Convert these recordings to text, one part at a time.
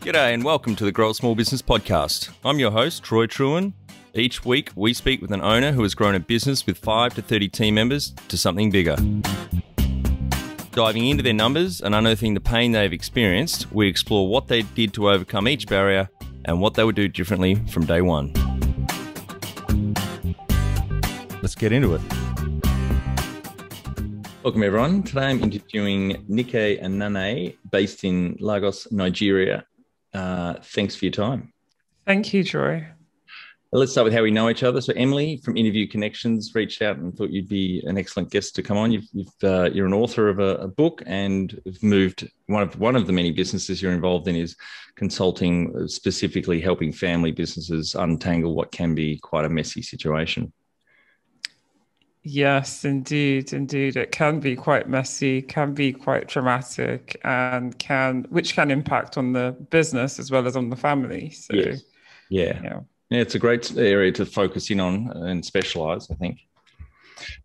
G'day and welcome to the Grow a Small Business Podcast. I'm your host, Troy Truen. Each week, we speak with an owner who has grown a business with 5 to 30 team members to something bigger. Diving into their numbers and unearthing the pain they've experienced, we explore what they did to overcome each barrier and what they would do differently from day one. Let's get into it. Welcome everyone. Today I'm interviewing Nike Anani, based in Lagos, Nigeria. Thanks for your time. Thank you, Troy. Let's start with how we know each other. So Emily from Interview Connections reached out and thought you'd be an excellent guest to come on. You're an author of a book and have moved. One of the many businesses you're involved in is consulting, specifically helping family businesses untangle what can be quite a messy situation. Yes, indeed. It can be quite messy, can be quite traumatic, and which can impact on the business as well as on the family. So, yes. Yeah, it's a great area to focus in on and specialize, I think.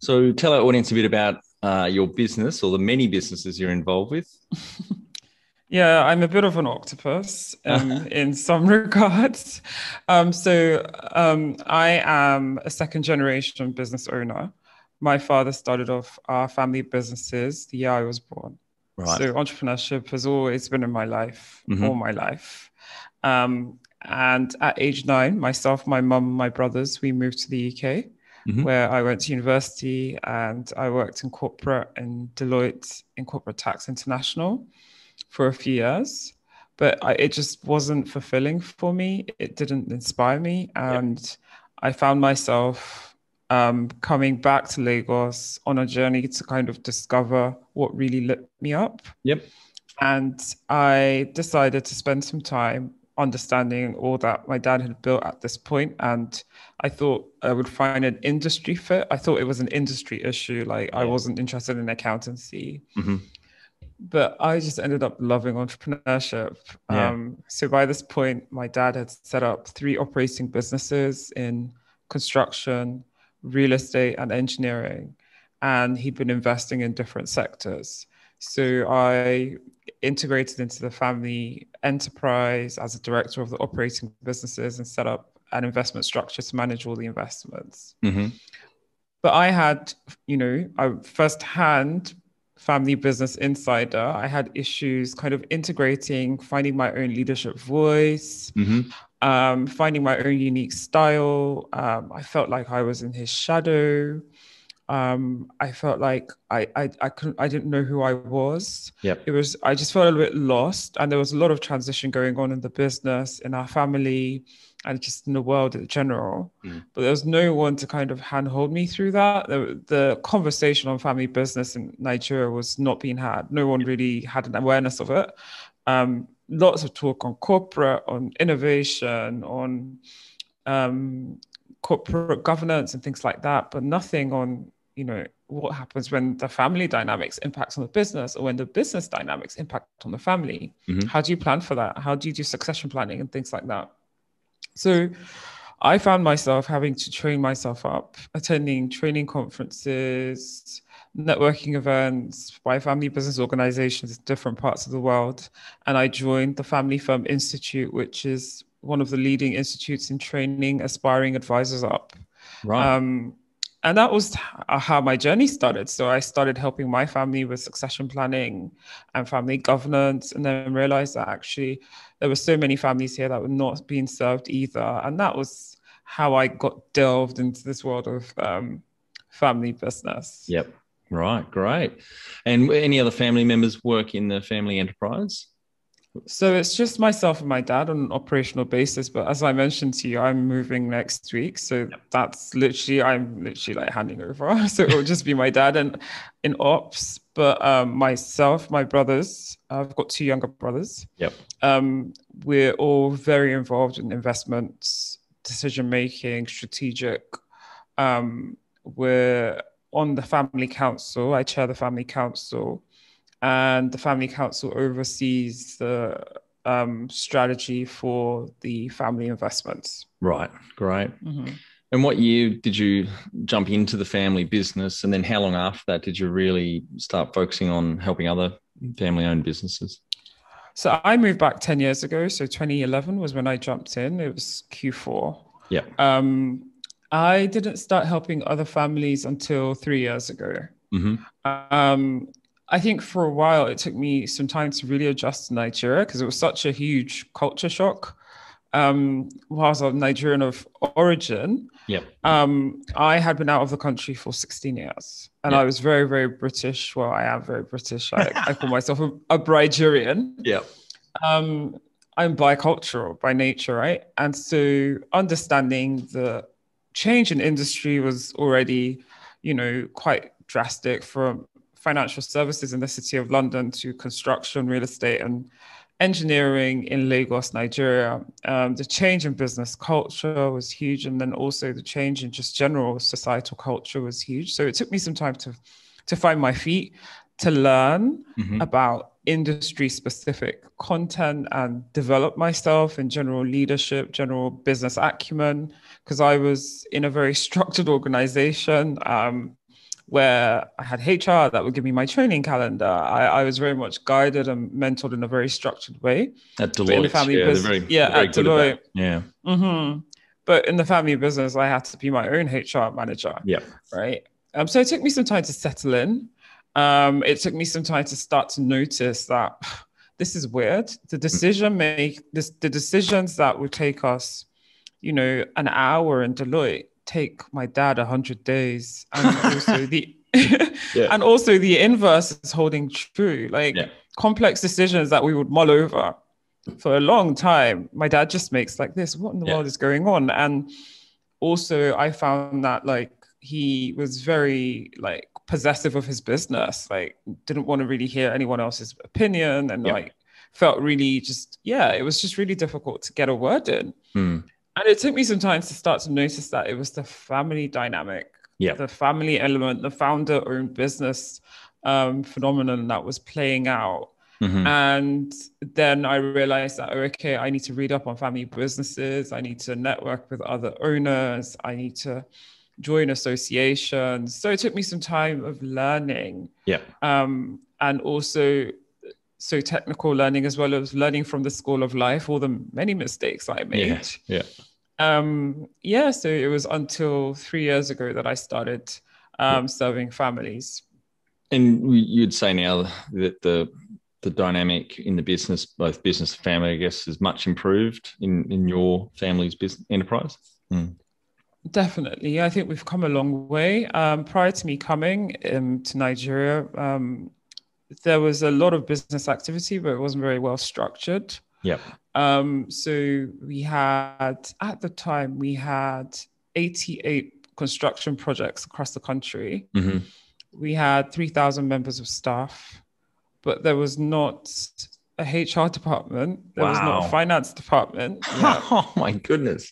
So tell our audience a bit about your business or the many businesses you're involved with. Yeah, I'm a bit of an octopus in some regards. I am a second generation business owner. My father started off our family businesses the year I was born. Right. So entrepreneurship has always been in my life, all my life. And at age 9, myself, my mum, my brothers, we moved to the UK, where I went to university and I worked in corporate and Deloitte in Corporate Tax International for a few years. But it just wasn't fulfilling for me. It didn't inspire me. And I found myself coming back to Lagos on a journey to kind of discover what really lit me up. Yep. And I decided to spend some time understanding all that my dad had built at this point. And I thought I would find an industry fit. I thought it was an industry issue. I wasn't interested in accountancy. But I just ended up loving entrepreneurship. So by this point, my dad had set up 3 operating businesses in construction, real estate, and engineering. And he'd been investing in different sectors. So I integrated into the family enterprise as a director of the operating businesses and set up an investment structure to manage all the investments. But I had, a firsthand family business insider. I had issues kind of integrating, finding my own leadership voice, finding my own unique style. I felt like I was in his shadow. I felt like I didn't know who I was. I just felt a little bit lost, and there was a lot of transition going on in the business, in our family, and just in the world in general. But there was no one to kind of handhold me through that. The conversation on family business in Nigeria was not being had. No one really had an awareness of it. Lots of talk on corporate, on innovation, on corporate governance and things like that, but nothing on, what happens when the family dynamics impacts on the business, or when the business dynamics impact on the family. How do you plan for that? How do you do succession planning and things like that? So I found myself having to train myself up, attending training conferences, networking events by family business organizations in different parts of the world. And I joined the Family Firm Institute, which is one of the leading institutes in training aspiring advisors up. Right. And that was how my journey started. So I started helping my family with succession planning and family governance, and then realized that actually there were so many families here that were not being served either. And that was how I got delved into this world of family business. Yep. Right. Great. And any other family members work in the family enterprise? So it's just myself and my dad on an operational basis. But as I mentioned to you, I'm moving next week. So I'm literally like handing over. So it will just be my dad and in ops. But myself, my brothers, I've got 2 younger brothers. Yep. We're all very involved in investments, decision-making, strategic. We're on the family council. I chair the family council. And the family council oversees the strategy for the family investments. Right. Great. And what year did you jump into the family business? And then how long after that did you really start focusing on helping other family-owned businesses? So I moved back 10 years ago. So 2011 was when I jumped in. It was Q4. Yeah. I didn't start helping other families until 3 years ago. I think for a while, it took me some time to really adjust to Nigeria because it was such a huge culture shock. Whilst I'm Nigerian of origin, I had been out of the country for 16 years and I was very, very British. Well, I am very British. I call myself a Briderian. Yeah. I'm bicultural by nature, right? And so understanding the change in industry was already, quite drastic, from financial services in the city of London to construction, real estate, and engineering in Lagos, Nigeria. The change in business culture was huge. And then also the change in just general societal culture was huge. So it took me some time to find my feet, to learn about industry specific content and develop myself in general leadership, general business acumen, because I was in a very structured organization where I had HR that would give me my training calendar. I was very much guided and mentored in a very structured way. At Deloitte, in the family business, at Deloitte. Yeah. But in the family business, I had to be my own HR manager. Yeah. Right. So it took me some time to settle in. It took me some time to start to notice that this is weird. The decisions that would take us, an hour in Deloitte take my dad 100 days, and also the and also the inverse is holding true. Complex decisions that we would mull over for a long time, my dad just makes like this. What in the world is going on? And also, I found that he was very possessive of his business, didn't want to really hear anyone else's opinion, and felt really it was just really difficult to get a word in. And it took me some time to start to notice that it was the family dynamic, the family element, the founder-owned business phenomenon that was playing out. And then I realized that, okay, I need to read up on family businesses. I need to network with other owners. I need to join associations. So it took me some time of learning. And also technical learning, as well as learning from the school of life, all the many mistakes I made. So it was until 3 years ago that I started serving families. And you'd say now that the dynamic in the business, both business and family, I guess, is much improved in your family's business enterprise? Definitely. I think we've come a long way. Prior to me coming to Nigeria, there was a lot of business activity, but it wasn't very well structured. So at the time, we had 88 construction projects across the country. We had 3,000 members of staff, but there was not a HR department. There was not a finance department. Oh my goodness.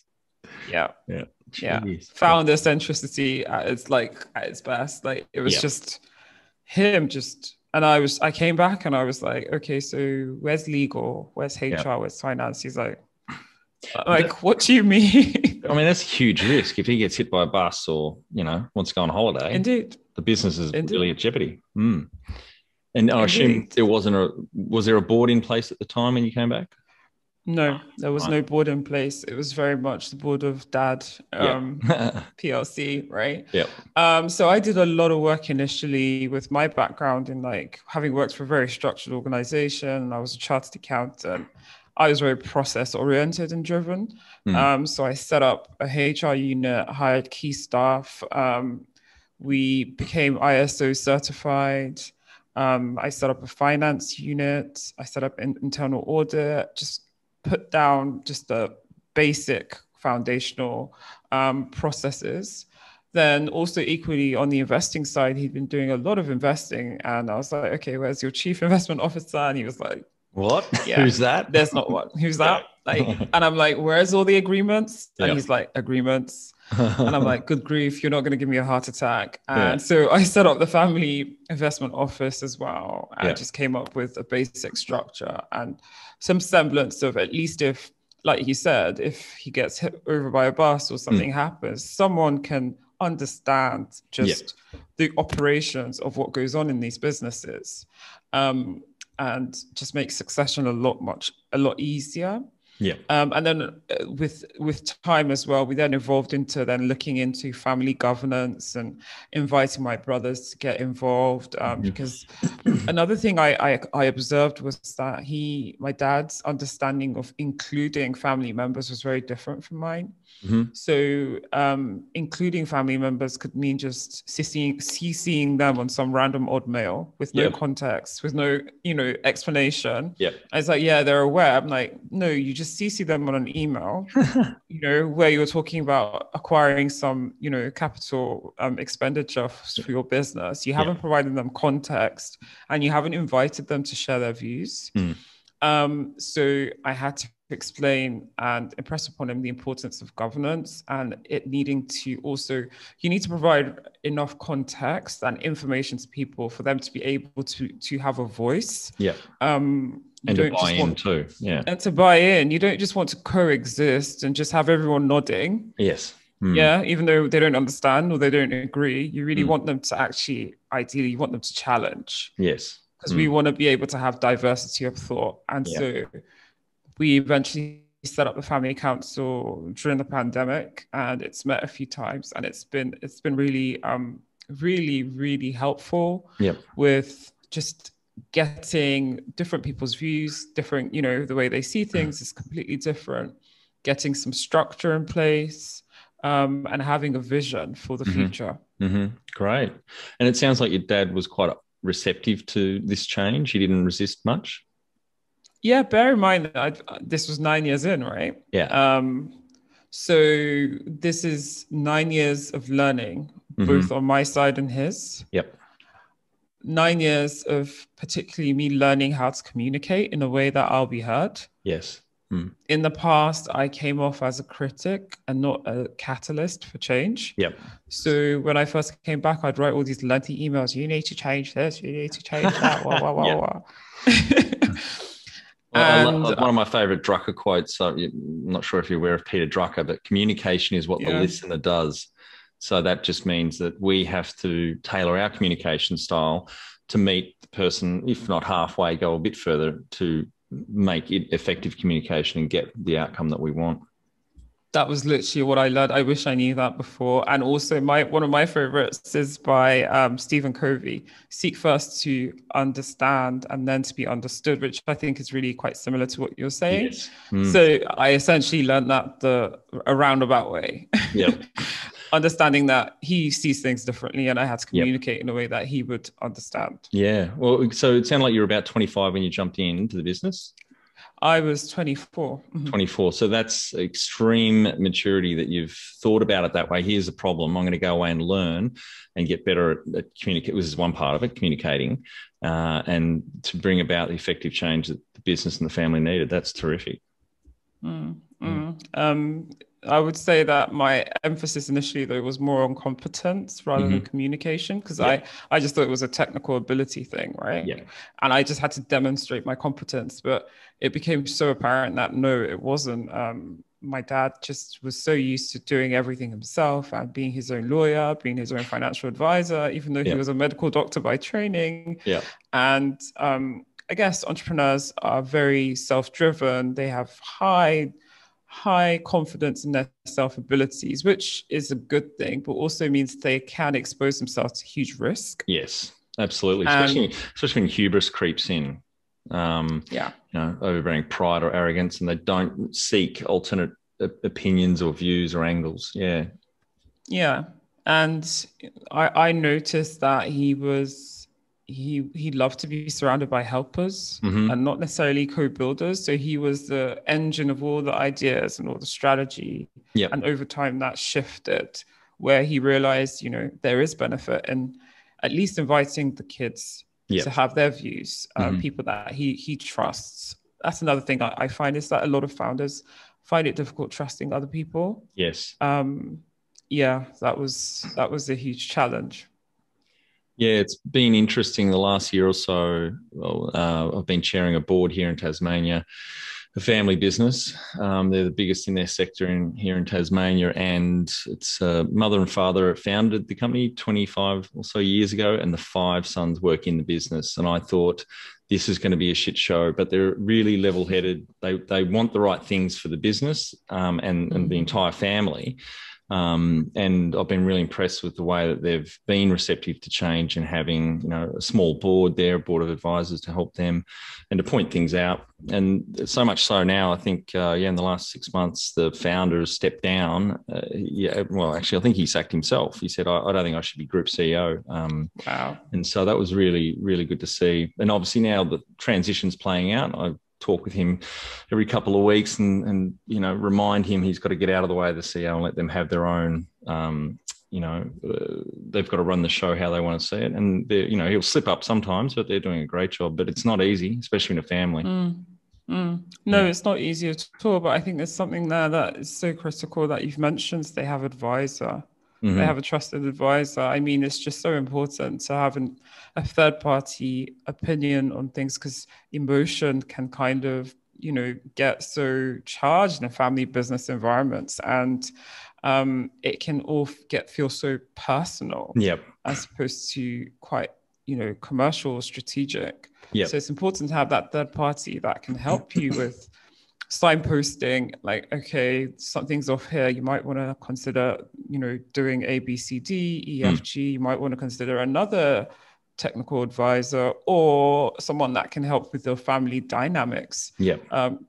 Founder centricity at its best. It was just him and I came back and I was like, okay, so where's legal? Where's HR? Where's finance? He's like, what do you mean? I mean, that's a huge risk. If he gets hit by a bus or, wants to go on holiday. Indeed. The business is really at jeopardy. And I assume was there a board in place at the time when you came back? No, there was no board in place. It was very much the board of Dad PLC, right? So I did a lot of work initially with my background in having worked for a very structured organization. I was a chartered accountant. I was very process oriented and driven. So I set up a HR unit, hired key staff. We became ISO certified. I set up a finance unit. I set up an internal audit, just put down just the basic foundational processes. Then also equally on the investing side, he'd been doing a lot of investing. And I was like, okay, where's your chief investment officer? And he was like, what? Who's that? There's not one. Who's that? And I'm like, where's all the agreements? And he's like, agreements. And I'm like, good grief, you're not going to give me a heart attack. And so I set up the family investment office as well. And I just came up with a basic structure and some semblance of, at least if, like you said, if he gets hit over by a bus or something happens, someone can understand just the operations of what goes on in these businesses. and just make succession a lot easier. Yeah. And then with time as well, we then evolved into then looking into family governance and inviting my brothers to get involved. Because another thing I observed was that my dad's understanding of including family members was very different from mine. So including family members could mean just CCing them on some random odd mail with no context, with no, explanation. Yeah. I was like, yeah, they're aware. I'm like, no, you just CC them on an email, where you're talking about acquiring some, capital expenditure for your business. You haven't provided them context and you haven't invited them to share their views. So I had to explain and impress upon him the importance of governance and it needing to also, you need to provide enough context and information to people for them to be able to have a voice. Yeah. And to buy in too. Yeah. And to buy in. You don't just want to coexist and just have everyone nodding. Yes. Yeah, even though they don't understand or they don't agree, you really want them to actually, ideally, you want them to challenge. Yes. Because we want to be able to have diversity of thought. And so we eventually set up the family council during the pandemic, and it's met a few times, and it's been really, really, really helpful with just getting different people's views, different, the way they see things is completely different, getting some structure in place, and having a vision for the future. Great. And it sounds like your dad was quite receptive to this change. He didn't resist much. Yeah, bear in mind that this was 9 years in, right? Yeah. So this is 9 years of learning, both on my side and his. Yep. 9 years of particularly me learning how to communicate in a way that I'll be heard. Yes. In the past, I came off as a critic and not a catalyst for change. Yep. So when I first came back, I'd write all these lengthy emails. You need to change this. You need to change that. Wah. And one of my favorite Drucker quotes, I'm not sure if you're aware of Peter Drucker, but communication is what the listener does. So that just means that we have to tailor our communication style to meet the person, if not halfway, go a bit further to make it effective communication and get the outcome that we want. That was literally what I learned. I wish I knew that before. And also one of my favorites is by Stephen Covey, seek first to understand and then to be understood, which I think is really quite similar to what you're saying. Yes. So I essentially learned that a roundabout way. Yep. Understanding that he sees things differently and I had to communicate in a way that he would understand. Yeah. Well, so it sounded like you were about 25 when you jumped into the business. I was 24. 24. So that's extreme maturity that you've thought about it that way. Here's a problem. I'm going to go away and learn and get better at communicate. This is one part of it, communicating, and to bring about the effective change that the business and the family needed. That's terrific. I would say that my emphasis initially, though, was more on competence rather than communication, because I just thought it was a technical ability thing, right? Yeah. And I just had to demonstrate my competence. But it became so apparent that, no, it wasn't. My dad just was so used to doing everything himself and being his own lawyer, being his own financial advisor, even though he was a medical doctor by training. Yeah. And I guess entrepreneurs are very self-driven. They have high confidence in their self-abilities, which is a good thing, but also means they can expose themselves to huge risk. Yes, absolutely. Especially when hubris creeps in. Overbearing pride or arrogance, and they don't seek alternate opinions or views or angles. Yeah. And I noticed that he loved to be surrounded by helpers and not necessarily co-builders. So he was the engine of all the ideas and all the strategy. Yep. And over time that shifted, where he realized, there is benefit in at least inviting the kids to have their views, people that he trusts. That's another thing I find, is that a lot of founders find it difficult trusting other people. Yes. That was a huge challenge. Yeah, it's been interesting the last year or so. Well, I've been chairing a board here in Tasmania, a family business. They're the biggest in their sector here in Tasmania, and it's mother and father founded the company 25 or so years ago, and the 5 sons work in the business. And I thought this is going to be a shit show, but they're really level-headed. They want the right things for the business and the entire family. And I've been really impressed with the way that they've been receptive to change and having, you know, a small board there, a board of advisors to help them and to point things out. And so much so now, I think, in the last 6 months, the founder has stepped down. Well, actually, I think he sacked himself. He said, I don't think I should be group CEO. Wow. And so that was really, really good to see. And obviously now the transition's playing out. I talk with him every couple of weeks and you know, remind him he's got to get out of the way of the CEO and let them have their own, they've got to run the show how they want to see it. And, you know, he'll slip up sometimes, but they're doing a great job. But it's not easy, especially in a family. No, it's not easy at all. But I think there's something there that is so critical that you've mentioned. They have advisor. Mm-hmm. They have a trusted advisor. I mean, it's just so important to have a third-party opinion on things, because emotion can kind of, you know, get so charged in family business environments, and it can all feel so personal. Yep. As opposed to quite, you know, commercial or strategic. Yep. So it's important to have that third party that can help you with signposting, like, okay, something's off here. You might want to consider, you know, doing A, B, C, D, E, F, G. You might want to consider another technical advisor or someone that can help with your family dynamics. Yeah.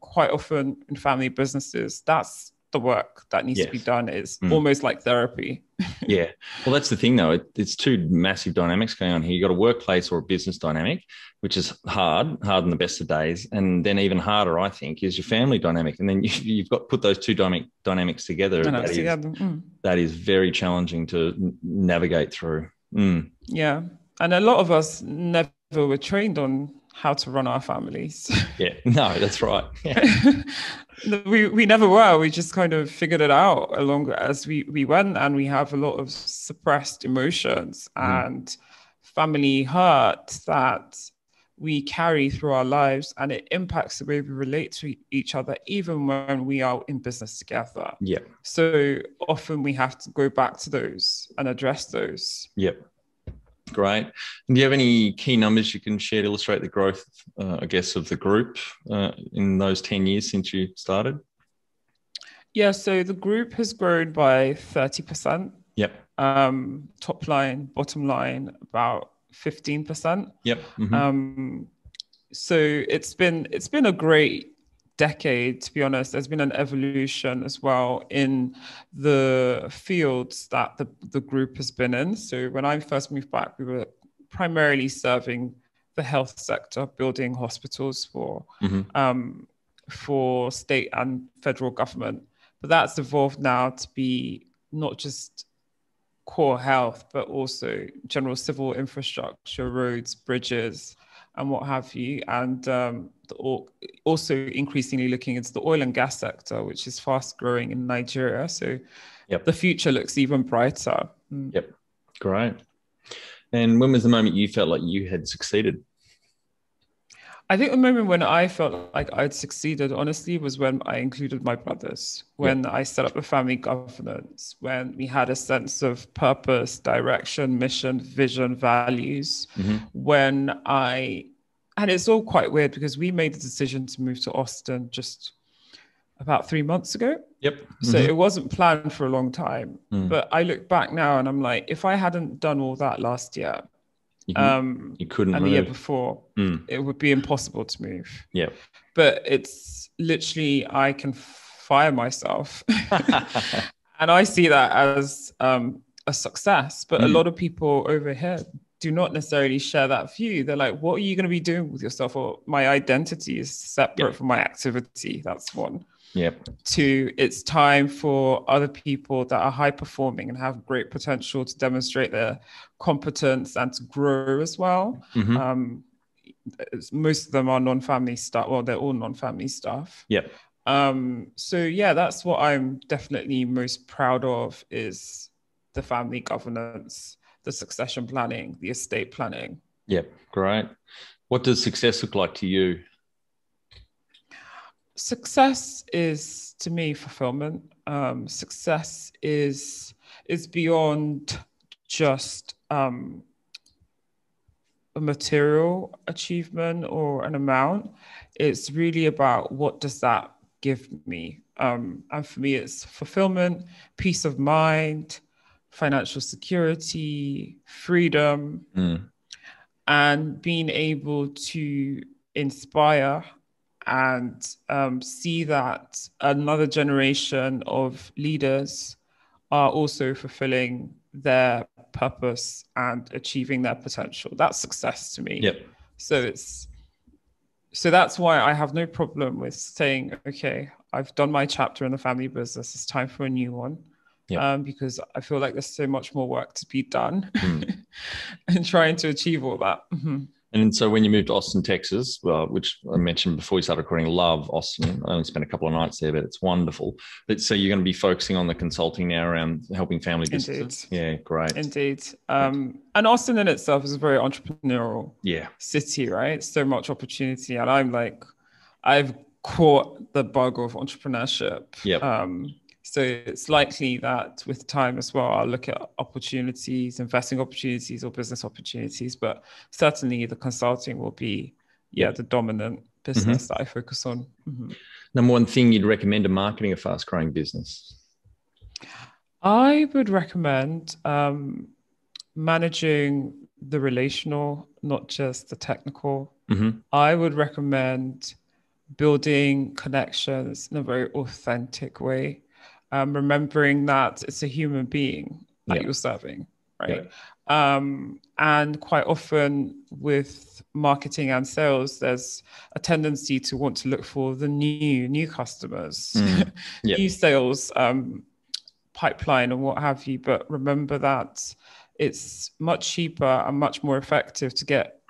Quite often in family businesses, that's the work that needs to be done. Is almost like therapy. Yeah. Well, that's the thing, though. It's two massive dynamics going on here. You've got a workplace or a business dynamic, which is hard in the best of days. And then even harder, I think, is your family dynamic. And then you've got to put those two dynamics together. That is very challenging to navigate through. Yeah. And a lot of us never were trained on how to run our families. Yeah, no, that's right. Yeah. we never were. We just kind of figured it out along as we went, and we have a lot of suppressed emotions and family hurt that we carry through our lives, and it impacts the way we relate to each other, even when we are in business together. Yeah. So often we have to go back to those and address those. Yep. Great. And do you have any key numbers you can share to illustrate the growth, I guess, of the group in those 10 years since you started? Yeah, so the group has grown by 30%. Yep. Top line, bottom line, about 15%. Yep. So it's been a great decade, to be honest. There's been an evolution as well in the fields that the group has been in. So when I first moved back, we were primarily serving the health sector, building hospitals for state and federal government. But that's evolved now to be not just core health, but also general civil infrastructure, roads, bridges, and what have you. And also increasingly looking into the oil and gas sector, which is fast growing in Nigeria. So the future looks even brighter. Yep. Great. And when was the moment you felt like you had succeeded? I think the moment when I felt like I'd succeeded, honestly, was when I included my brothers, when I set up the family governance, when we had a sense of purpose, direction, mission, vision, values, and it's all quite weird because we made the decision to move to Austin just about 3 months ago. Yep. So it wasn't planned for a long time. But I look back now and I'm like, if I hadn't done all that last year, you couldn't and move. the year before, it would be impossible to move. Yeah. But it's literally, I can fire myself. And I see that as a success. But a lot of people over here do not necessarily share that view. They're like, what are you going to be doing with yourself? Or my identity is separate from my activity. That's one. Yep. Two, it's time for other people that are high performing and have great potential to demonstrate their competence and to grow as well. Most of them are non-family staff. Well, they're all non-family staff. Yep. So yeah, that's what I'm definitely most proud of, is the family governance, the succession planning, the estate planning. Yep. Great. What does success look like to you? Success is, to me, fulfillment. Success is beyond just a material achievement or an amount. It's really about what does that give me? And for me, it's fulfillment, peace of mind, financial security, freedom, and being able to inspire and see that another generation of leaders are also fulfilling their purpose and achieving their potential. That's success to me. Yep. So that's why I have no problem with saying, okay, I've done my chapter in the family business. It's time for a new one. Yep. Because I feel like there's so much more work to be done and trying to achieve all that. Mm-hmm. And so when you moved to Austin, Texas, which I mentioned before we started recording, love Austin. I only spent a couple of nights there, but it's wonderful. But so you're going to be focusing on the consulting now around helping family businesses? Indeed. Yeah, great. Indeed. And Austin in itself is a very entrepreneurial city, right? So much opportunity. And I've caught the bug of entrepreneurship. Yep. So it's likely that with time as well, I'll look at opportunities, investing opportunities or business opportunities, but certainly the consulting will be, the dominant business that I focus on. Mm-hmm. Number one thing you'd recommend to marketing a fast growing business? I would recommend managing the relational, not just the technical. Mm-hmm. I would recommend building connections in a very authentic way. Remembering that it's a human being that you're serving, right? And quite often with marketing and sales, there's a tendency to want to look for the new customers, new sales pipeline and what have you. But remember that it's much cheaper and much more effective to get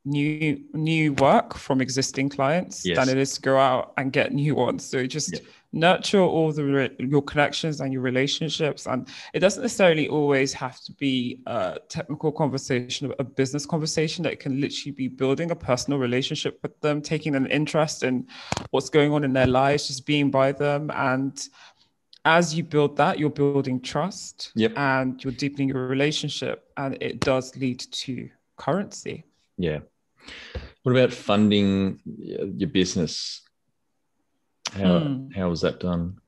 new work from existing clients than it is to go out and get new ones. So just nurture all your connections and your relationships. And it doesn't necessarily always have to be a technical conversation, a business conversation. That can literally be building a personal relationship with them, taking an interest in what's going on in their lives, just being by them. And as you build that, you're building trust and you're deepening your relationship, and it does lead to currency. Yeah. What about funding your business? How was that done?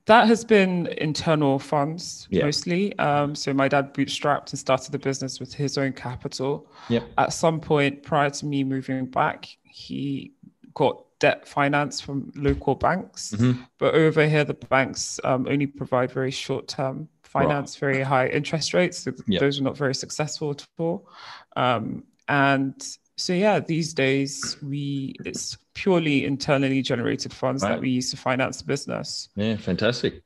That has been internal funds mostly. So my dad bootstrapped and started the business with his own capital. At some point prior to me moving back, he got debt finance from local banks. But over here, the banks only provide very short-term finance, very high interest rates. So those are not very successful at all. And so, these days it's purely internally generated funds that we use to finance the business. Yeah, fantastic.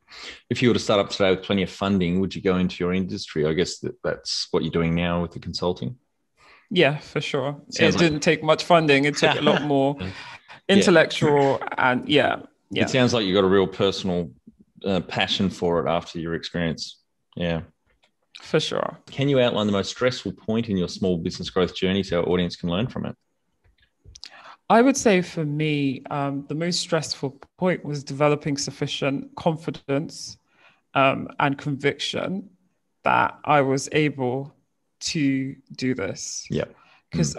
If you were to start up today with plenty of funding, would you go into your industry? I guess that's what you're doing now with the consulting. Yeah, for sure. It didn't take much funding. It took a lot more intellectual and It sounds like you got a real personal passion for it after your experience. Yeah. For sure. Can you outline the most stressful point in your small business growth journey so our audience can learn from it? I would say for me, the most stressful point was developing sufficient confidence and conviction that I was able to do this. Yeah. Because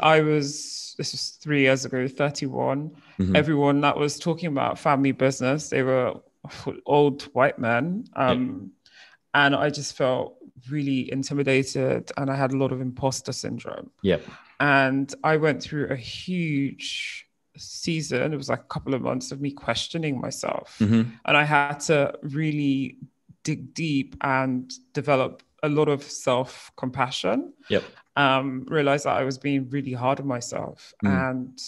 this was 3 years ago, 31. Everyone that was talking about family business, they were old white men. And I just felt really intimidated, and I had a lot of imposter syndrome. And I went through a huge season. It was like a couple of months of me questioning myself. And I had to really dig deep and develop a lot of self-compassion. Realize that I was being really hard on myself and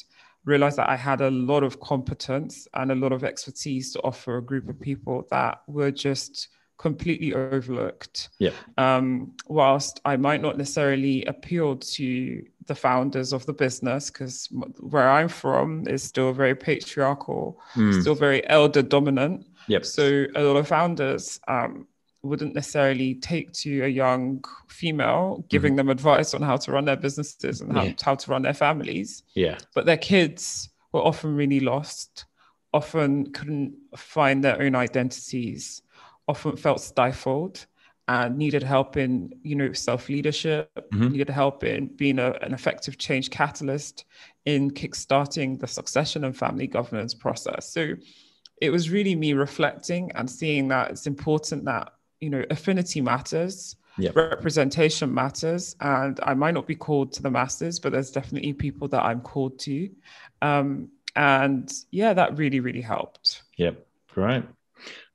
realized that I had a lot of competence and a lot of expertise to offer a group of people that were just completely overlooked. Whilst I might not necessarily appeal to the founders of the business, because where I'm from is still very patriarchal, still very elder dominant. So a lot of founders wouldn't necessarily take to a young female giving them advice on how to run their businesses and how to run their families. But their kids were often really lost, often couldn't find their own identities, often felt stifled. and needed help in, self-leadership, needed help in being an effective change catalyst in kickstarting the succession and family governance process. So it was really me reflecting and seeing that it's important that, affinity matters, representation matters, and I might not be called to the masses, but there's definitely people that I'm called to. And yeah, that really, really helped. Yep, great.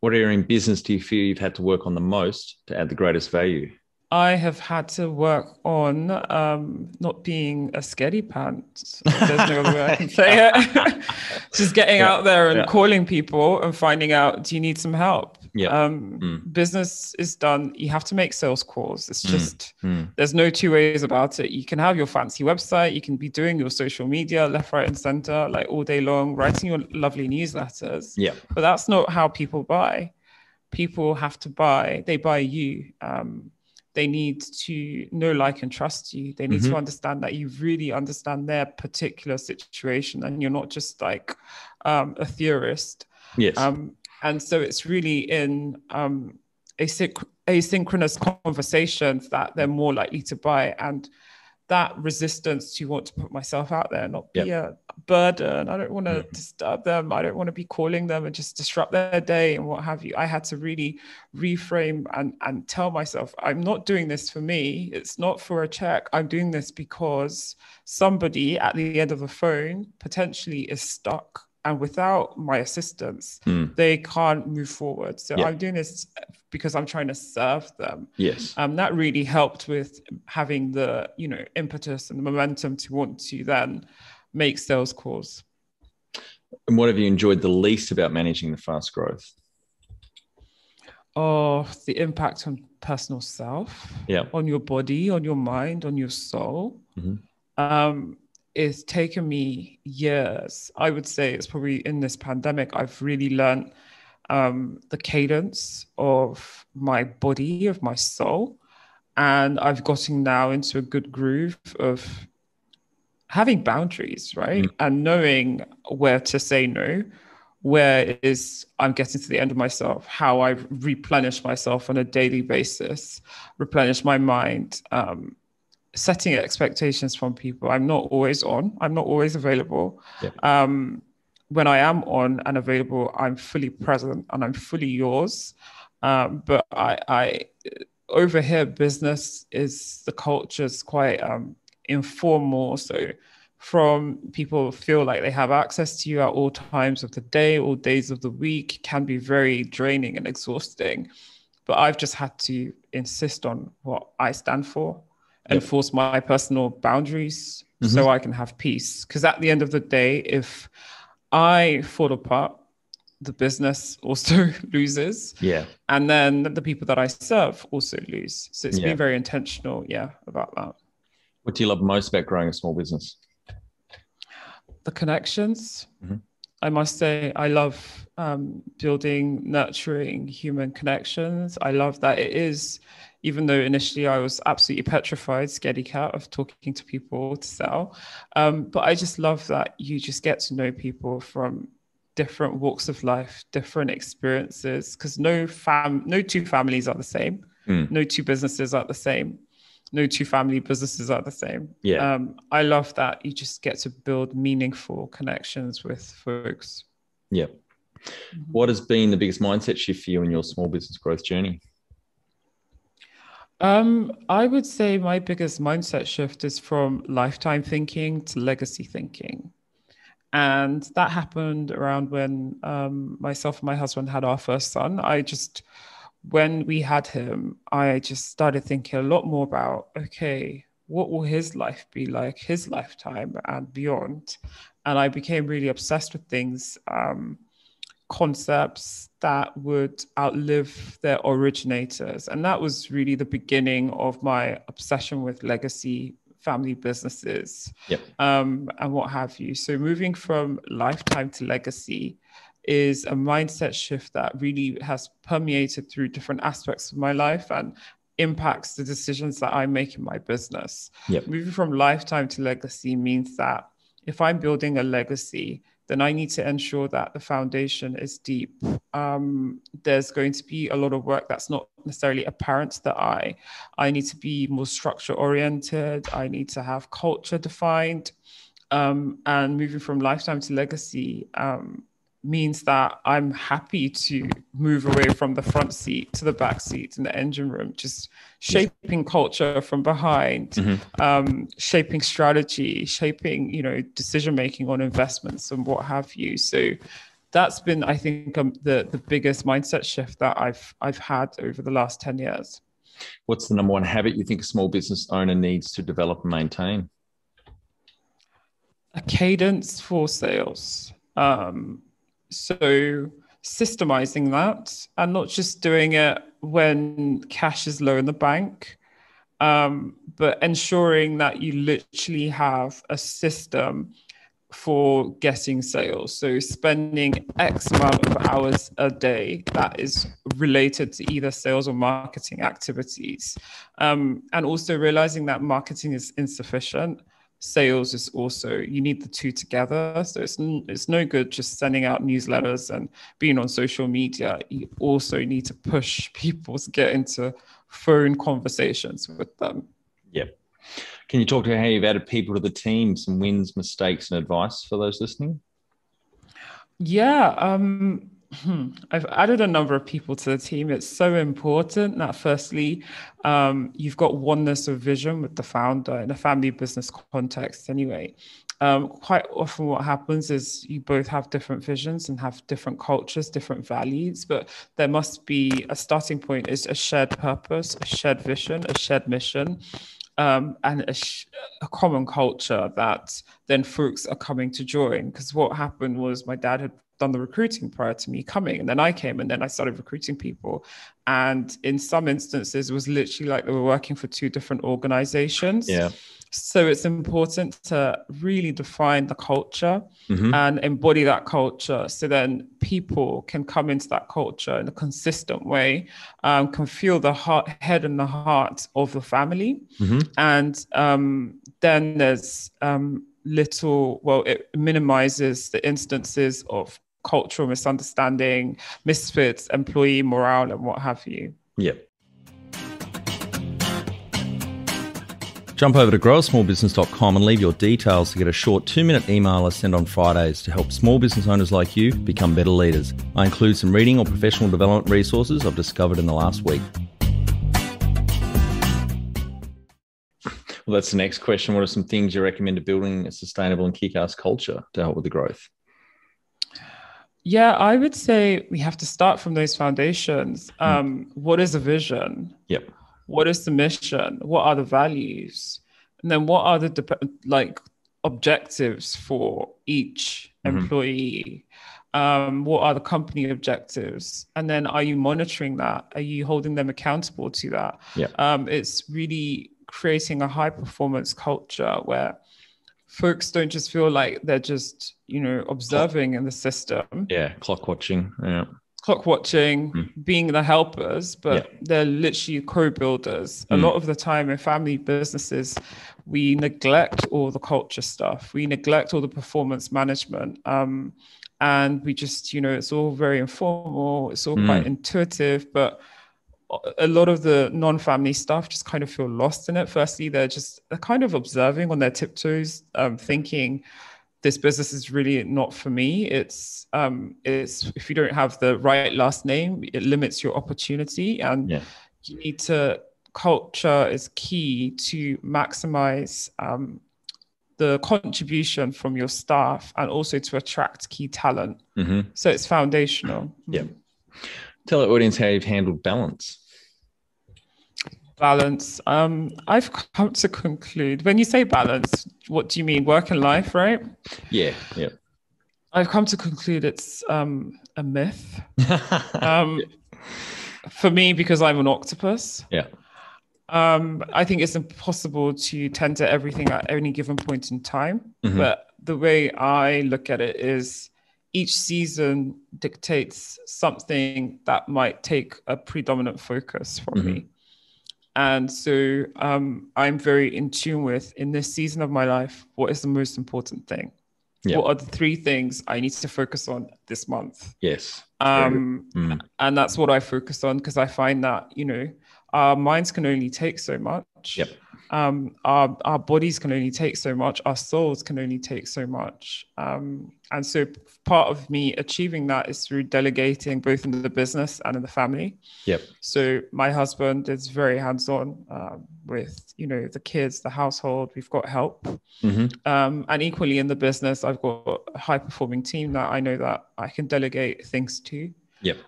What area in business do you feel you've had to work on the most to add the greatest value? I have had to work on not being a scaredy pants. There's no other way I can say it. Just getting out there and calling people and finding out, do you need some help? Business is done. You have to make sales calls. It's just, there's no two ways about it. You can have your fancy website. You can be doing your social media left, right, and center, like all day long, writing your lovely newsletters. Yeah. But that's not how people buy. People have to buy. They buy you. They need to know, like, and trust you. They need to understand that you really understand their particular situation and you're not just like a theorist. Yes. And so it's really in asynchronous conversations that they're more likely to buy. And that resistance to want to put myself out there, not be a burden. I don't want to disturb them. I don't want to be calling them and just disrupt their day and what have you. I had to really reframe and tell myself, I'm not doing this for me. It's not for a check. I'm doing this because somebody at the end of the phone potentially is stuck. And without my assistance, they can't move forward. So I'm doing this because I'm trying to serve them. Yes. That really helped with having the, impetus and the momentum to want to then make sales calls. And what have you enjoyed the least about managing the fast growth? Oh, the impact on personal self, on your body, on your mind, on your soul. It's taken me years. I would say it's probably in this pandemic, I've really learned the cadence of my body, of my soul. And I've gotten now into a good groove of having boundaries, right? And knowing where to say no, where it is I'm getting to the end of myself, how I replenish myself on a daily basis, replenish my mind, setting expectations from people. I'm not always on. I'm not always available. When I am on and available, I'm fully present and I'm fully yours. But I over here, business is, the culture is quite informal. So from people feel like they have access to you at all times of the day, all days of the week, can be very draining and exhausting. But I've just had to insist on what I stand for, enforce my personal boundaries so I can have peace. Because at the end of the day, if I fall apart, the business also loses. And then the people that I serve also lose. So it's been very intentional, about that. What do you love most about growing a small business? The connections. I must say, I love building, nurturing human connections. I love that it is, even though initially I was absolutely petrified, scaredy cat of talking to people to sell. But I just love that you just get to know people from different walks of life, different experiences, because no two families are the same. No two businesses are the same. No two family businesses are the same. I love that you just get to build meaningful connections with folks. What has been the biggest mindset shift for you in your small business growth journey? I would say my biggest mindset shift is from lifetime thinking to legacy thinking. And that happened around when myself and my husband had our first son. When we had him, I just started thinking a lot more about, okay, what will his life be like, his lifetime and beyond? And I became really obsessed with things, concepts that would outlive their originators. And that was really the beginning of my obsession with legacy family businesses, and what have you. So moving from lifetime to legacy is a mindset shift that really has permeated through different aspects of my life and impacts the decisions that I make in my business. Moving from lifetime to legacy means that if I'm building a legacy, then I need to ensure that the foundation is deep. There's going to be a lot of work that's not necessarily apparent to the eye. I need to be more structure oriented. I need to have culture defined. And moving from lifetime to legacy means that I'm happy to move away from the front seat to the back seat in the engine room, just shaping culture from behind, shaping strategy, shaping, decision-making on investments and what have you. So that's been, I think, the biggest mindset shift that I've had over the last 10 years. What's the number one habit you think a small business owner needs to develop and maintain? A cadence for sales. So systemizing that and not just doing it when cash is low in the bank, but ensuring that you literally have a system for getting sales. So spending X amount of hours a day that is related to either sales or marketing activities. And also realizing that marketing is insufficient. Sales is also, you need the two together. So it's no good just sending out newsletters and being on social media. You also need to push people to get into phone conversations with them. Yep. Can you talk to how you've added people to the team, some wins, mistakes, and advice for those listening? Yeah. I've added a number of people to the team. It's so important that firstly, you've got oneness of vision with the founder in a family business context anyway. Quite often what happens is you both have different visions and have different cultures, different values, but there must be a starting point is a shared purpose, a shared vision, a shared mission. And a common culture that then folks are coming to join. Because what happened was my dad had done the recruiting prior to me coming, and then I came and then I started recruiting people. And in some instances, it was literally like they were working for two different organizations. Yeah. So it's important to really define the culture and embody that culture. So then people can come into that culture in a consistent way, can feel the head and the heart of the family. And then there's it minimizes the instances of cultural misunderstanding, misfits, employee morale, and what have you. Yep. Jump over to growasmallbusiness.com and leave your details to get a short 2-minute email I send on Fridays to help small business owners like you become better leaders. I include some reading or professional development resources I've discovered in the last week. Well, that's the next question. What are some things you recommend to building a sustainable and kick-ass culture to help with the growth? Yeah, I would say we have to start from those foundations. What is a vision? Yep. What is the mission? What are the values? And then what are the objectives for each employee? What are the company objectives? And then are you monitoring that? Are you holding them accountable to that? Yeah. It's really creating a high performance culture where folks don't just feel like they're just, observing in the system. Yeah. Clock watching. Yeah. Clock watching, being the helpers, but they're literally co-builders. A lot of the time in family businesses, we neglect all the culture stuff. We neglect all the performance management. And we just, it's all very informal. It's all quite intuitive, but a lot of the non-family stuff just kind of feel lost in it. Firstly, they're kind of observing on their tiptoes, thinking, this business is really not for me. It's if you don't have the right last name, it limits your opportunity. And you need culture is key to maximize the contribution from your staff and also to attract key talent. So it's foundational. Yeah. Tell the audience how you've handled balance. Balance. I've come to conclude, when you say balance, what do you mean? Work and life, right? Yeah. I've come to conclude it's a myth. For me, because I'm an octopus. Yeah. I think it's impossible to tend to everything at any given point in time. But the way I look at it is each season dictates something that might take a predominant focus from me. And so I'm very in tune with, in this season of my life, what is the most important thing? What are the 3 things I need to focus on this month? Yes. And that's what I focus on, because I find that, our minds can only take so much. Yep. Our bodies can only take so much. Our souls can only take so much. And so part of me achieving that is through delegating, both in the business and in the family. Yep. So my husband is very hands-on with, the kids, the household. We've got help. And equally in the business, I've got a high-performing team that I know that I can delegate things to. Yep.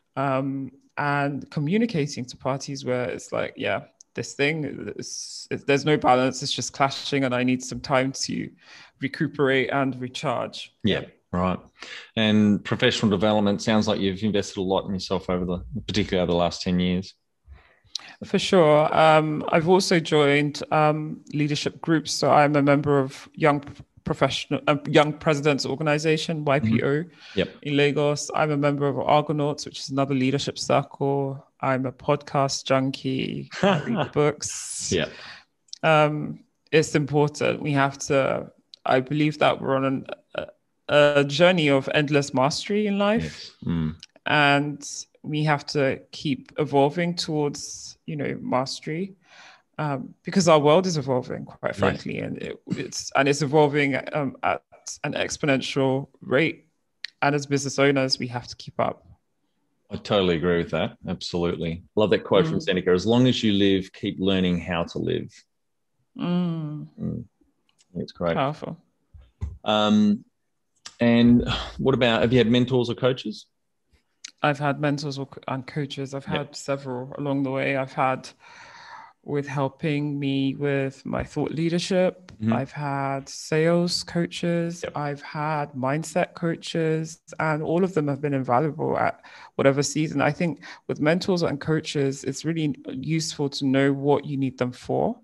And communicating to parties where it's like, this thing, there's no balance, it's just clashing, and I need some time to recuperate and recharge. Yeah, right. And professional development, sounds like you've invested a lot in yourself particularly over the last 10 years. For sure. I've also joined leadership groups. So I'm a member of Young Presidents Organization, YPO, in Lagos. I'm a member of Argonauts, which is another leadership circle. I'm a podcast junkie. I read books. It's important. We have to, I believe that we're on a journey of endless mastery in life. Yes. And we have to keep evolving towards, mastery. Because our world is evolving, quite frankly, and it's evolving at an exponential rate. And as business owners, we have to keep up. I totally agree with that. Absolutely. Love that quote from Seneca. As long as you live, keep learning how to live. It's great. Powerful. And what about, have you had mentors or coaches? I've had mentors and coaches. I've had several along the way. I've had with helping me with my thought leadership. I've had sales coaches. I've had mindset coaches, and all of them have been invaluable at whatever season. I think with mentors and coaches, it's really useful to know what you need them for.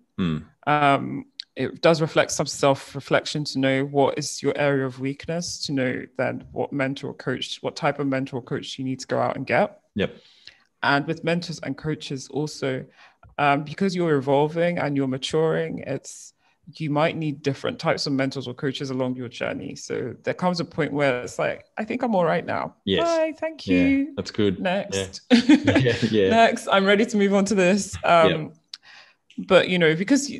It does reflect some self-reflection to know what is your area of weakness, to know then what type of mentor coach you need to go out and get. And with mentors and coaches also, because you're evolving and you're maturing, you might need different types of mentors or coaches along your journey. So there comes a point where it's like, I think I'm all right now. Yes. Bye, thank you. Yeah, that's good. Next. Yeah. Next, I'm ready to move on to this. But, because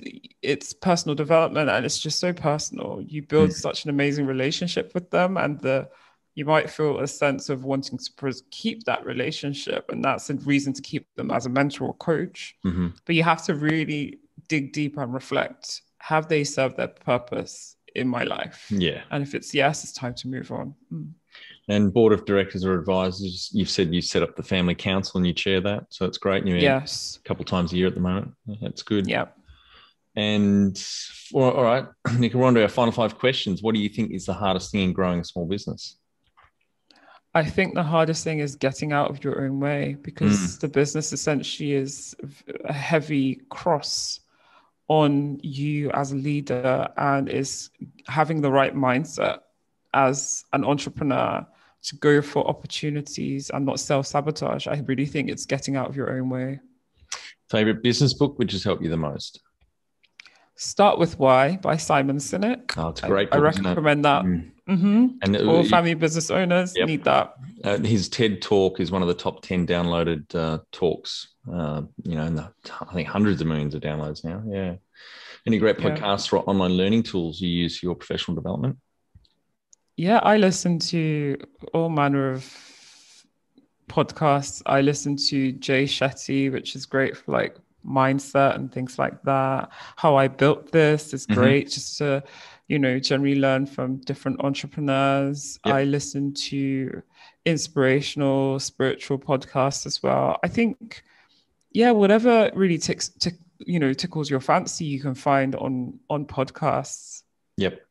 it's personal development and it's just so personal, you build such an amazing relationship with them, and you might feel a sense of wanting to keep that relationship. And that's a reason to keep them as a mentor or coach. But you have to really dig deep and reflect. Have they served their purpose in my life? Yeah. And if it's yes, it's time to move on. And board of directors or advisors, you've said you set up the family council and you chair that. So it's great. You a couple of times a year at the moment. That's good. Yeah. And all right, Nick, we're on to our final 5 questions. What do you think is the hardest thing in growing a small business? I think the hardest thing is getting out of your own way, because the business essentially is a heavy cross on you as a leader, and is having the right mindset as an entrepreneur to go for opportunities and not self-sabotage. I really think it's getting out of your own way. Favorite business book which has helped you the most? Start With Why by Simon Sinek. Oh, it's a great book. I recommend that. And all family business owners need that. His TED talk is one of the top 10 downloaded talks. I think hundreds of millions of downloads now. Yeah. Any great podcasts or online learning tools you use for your professional development? Yeah, I listen to all manner of podcasts. I listen to Jay Shetty, which is great for like mindset and things like that. How I Built This is great, just to, generally learn from different entrepreneurs. I listen to inspirational, spiritual podcasts as well. I think, whatever really tickles your fancy, you can find on podcasts. Yep.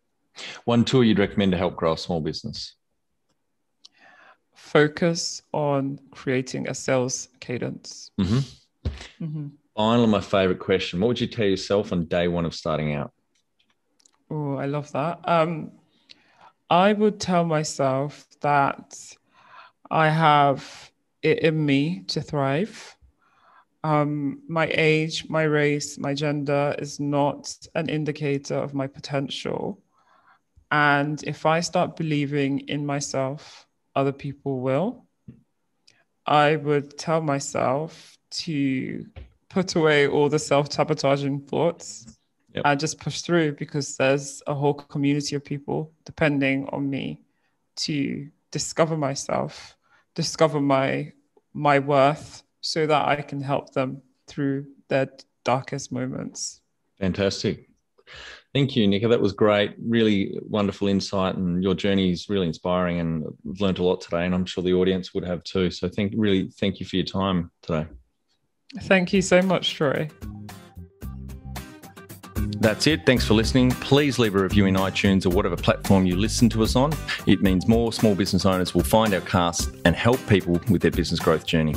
One tool you'd recommend to help grow a small business? Focus on creating a sales cadence. Finally, my favorite question. What would you tell yourself on day one of starting out? Oh, I love that. I would tell myself that I have it in me to thrive. My age, my race, my gender is not an indicator of my potential. And if I start believing in myself, other people will. I would tell myself to put away all the self-sabotaging thoughts and just push through, because there's a whole community of people depending on me to discover myself, discover my worth, so that I can help them through their darkest moments. Fantastic. Thank you, Nika. That was great. Really wonderful insight, and your journey is really inspiring, and I've learned a lot today, and I'm sure the audience would have too. So thank you for your time today. Thank you so much, Troy. That's it. Thanks for listening. Please leave a review in iTunes or whatever platform you listen to us on. It means more small business owners will find our cast and help people with their business growth journey.